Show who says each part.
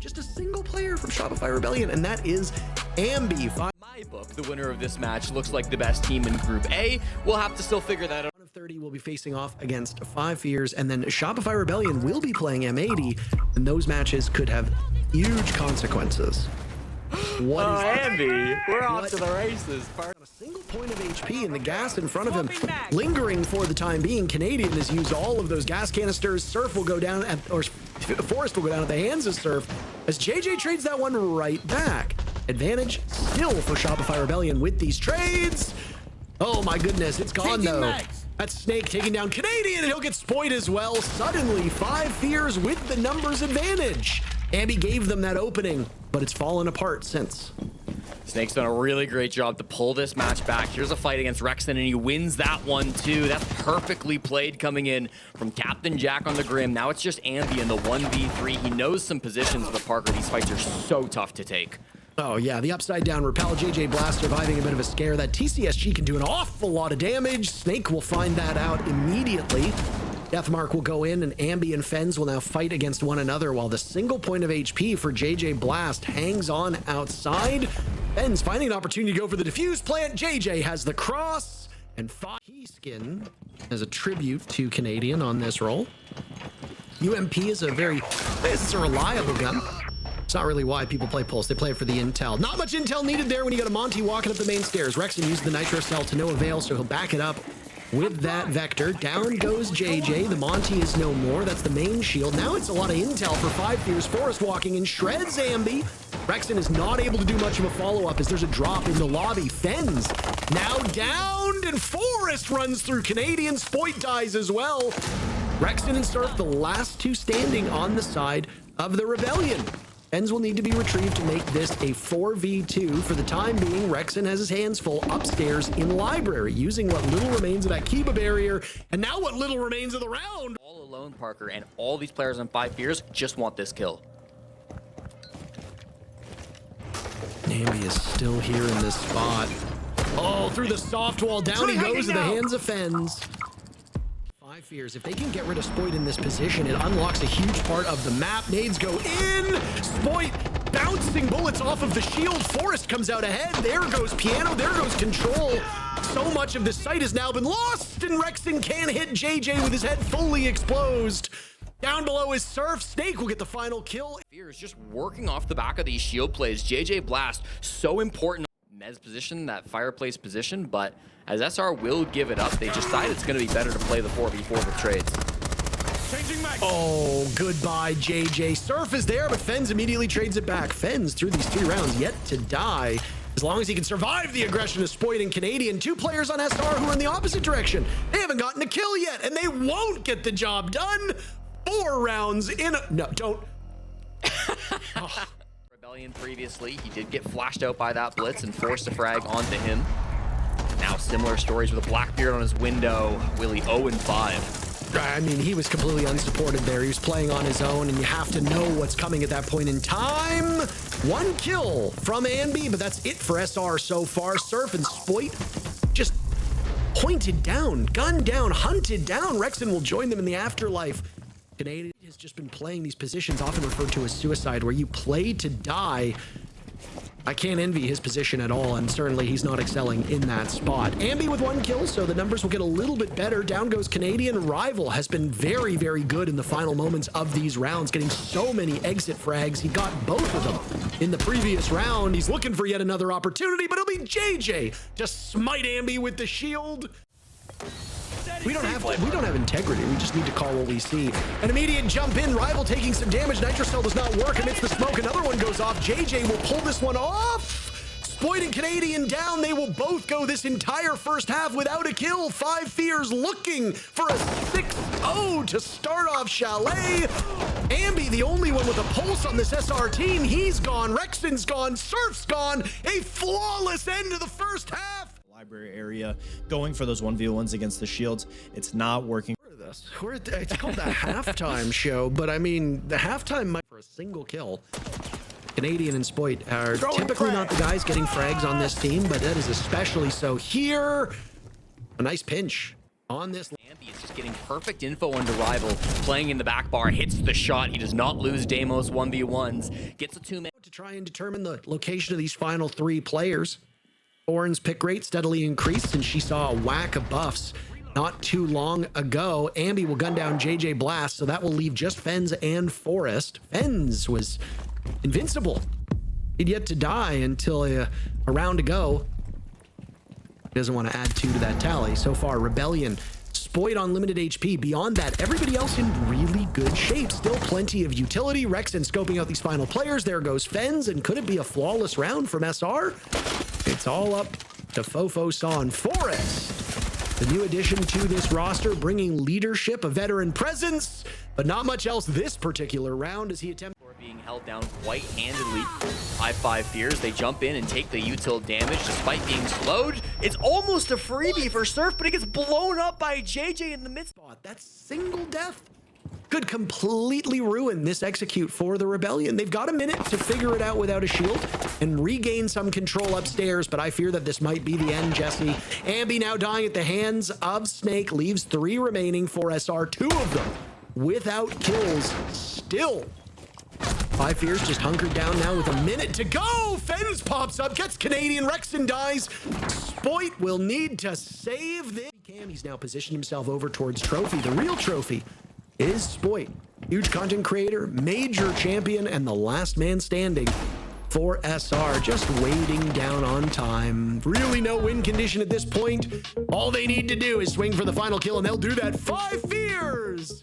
Speaker 1: Just a single player from Shopify Rebellion, and that is Ambi.
Speaker 2: My book, the winner of this match looks like the best team in Group A. We'll have to still figure that out.
Speaker 1: 1 of 30 will be facing off against 5 Fears, and then Shopify Rebellion will be playing M80, and those matches could have huge consequences. What is
Speaker 2: Ambi, we're off to the races.
Speaker 1: A single point of HP and the gas in front of him lingering for the time being. Canadian has used all of those gas canisters. Surf will go down or Forest will go down at the hands of Surf as JJ trades that one right back. Advantage still for Shopify Rebellion with these trades. Oh my goodness, it's gone though. That's Snake taking down Canadian, and he'll get spoiled as well. Suddenly 5 Fears with the numbers advantage. Ambi gave them that opening, but it's fallen apart since.
Speaker 2: Snake's done a really great job to pull this match back. Here's a fight against Rexon, and he wins that one too. That's perfectly played coming in from Captain Jack on the Grim. Now it's just Ambi in the 1v3. He knows some positions, but Parker, these fights are so tough to take.
Speaker 1: Oh yeah, the upside down repel. JJ Blast surviving a bit of a scare. That TCSG can do an awful lot of damage. Snake will find that out immediately. Deathmark will go in, and Ambi and Fens will now fight against one another while the single point of HP for JJ Blast hangs on outside. Fens finding an opportunity to go for the diffuse plant. JJ has the cross, and Key Skin as a tribute to Canadian on this roll. UMP is it's a reliable gun. It's not really why people play Pulse. They play it for the intel. Not much intel needed there when you got a Monty walking up the main stairs. Rexon used the Nitro Cell to no avail, so he'll back it up with that Vector. Down goes JJ. The Monty is no more. That's the main shield. Now it's a lot of intel for 5 Fears. Forest walking in, shreds Ambi. Rexon is not able to do much of a follow-up as there's a drop in the lobby. Fens now downed, and Forest runs through Canadian. Spoit dies as well. Rexon and Surf, the last two standing on the side of the Rebellion. Fens will need to be retrieved to make this a 4v2. For the time being, Rexon has his hands full upstairs in Library, using what little remains of that Kiba barrier, and now what little remains of the round.
Speaker 2: All alone, Parker, and all these players on 5 Fears just want this kill.
Speaker 1: Ambi is still here in this spot. Oh, through the soft wall, down he goes to the hands of Fens. 5 Fears, if they can get rid of Spoit in this position, it unlocks a huge part of the map. Nades go in. Spoit bouncing bullets off of the shield. Forest comes out ahead. There goes Piano. There goes Control. So much of the site has now been lost, and Rexon can't hit JJ with his head fully exposed. Down below is Surf. Snake will get the final kill.
Speaker 2: Fears just working off the back of these shield plays. JJ Blast, so important. Mez position, that fireplace position, but as SR will give it up, they decide it's going to be better to play the 4v4 with trades.
Speaker 1: Oh, goodbye, JJ. Surf is there, but Fens immediately trades it back. Fens, through these 3 rounds, yet to die. As long as he can survive the aggression of Spoit and Canadian. 2 players on SR who are in the opposite direction. They haven't gotten a kill yet, and they won't get the job done. 4 rounds in a... No, don't.
Speaker 2: Oh. Rebellion previously, he did get flashed out by that blitz and forced a frag onto him. Now similar stories with a Blackbeard on his window. Willie 0-5.
Speaker 1: I mean, he was completely unsupported there. He was playing on his own, and you have to know what's coming at that point in time. 1 kill from Ambi, but that's it for SR so far. Surf and Spoit just pointed down, gunned down, hunted down. Rexon will join them in the afterlife. Canadian has just been playing these positions, often referred to as suicide, where you play to die. I can't envy his position at all, and certainly he's not excelling in that spot. Ambi with 1 kill, so the numbers will get a little bit better. Down goes Canadian. Rival has been very, very good in the final moments of these rounds, getting so many exit frags. He got both of them in the previous round. He's looking for yet another opportunity, but it'll be JJ to smite Ambi with the shield. We don't have integrity. We just need to call what we see. An immediate jump in. Rival taking some damage. Nitro Cell does not work amidst the smoke. Another one goes off. JJ will pull this one off. Spoit and Canadian down. They will both go this entire first half without a kill. 5 Fears looking for a 6-0 to start off Chalet. Ambi, the only one with a pulse on this SR team. He's gone. Rexon's gone. Surf's gone. A flawless end to the first half.
Speaker 3: Library area, going for those 1v1s against the shields. It's not working.
Speaker 1: It's called the halftime show, but I mean, the halftime might for a single kill. Canadian and Spoit are typically not the guys getting frags on this team, but that is especially so here. A nice pinch on this.
Speaker 2: Ambi is just getting perfect info on Rival, playing in the back bar, hits the shot. He does not lose Deimos 1v1s, gets a 2-man.
Speaker 1: To try and determine the location of these final 3 players. Oren's pick rate steadily increased since she saw a whack of buffs not too long ago. Ambi will gun down JJ Blast, so that will leave just Fens and Forest. Fens was invincible. He'd yet to die until a round to go. He doesn't want to add 2 to that tally. So far, Rebellion, Spoit on limited HP. Beyond that, everybody else in really good shape. Still plenty of utility. Rexen scoping out these final players. There goes Fens, and could it be a flawless round from SR? It's all up to Fofo San. Forest, the new addition to this roster, bringing leadership, a veteran presence, but not much else this particular round as he attempts.
Speaker 2: Being held down quite handedly by 5 Fears. They jump in and take the util damage despite being slowed. It's almost a freebie for Surf, but it gets blown up by JJ in the midst.
Speaker 1: That single death could completely ruin this execute for the Rebellion. They've got a minute to figure it out without a shield and regain some control upstairs, but I fear that this might be the end, Jesse. Ambi now dying at the hands of Snake, leaves 3 remaining for SR, 2 of them without kills still. 5 Fears just hunkered down now with a minute to go. Fens pops up, gets Canadian. Rexen dies. Spoit will need to save this. He's now positioned himself over towards Trophy. The real trophy is Spoit. Huge content creator, major champion, and the last man standing for SR. Just waiting down on time. Really no win condition at this point. All they need to do is swing for the final kill, and they'll do that. 5 Fears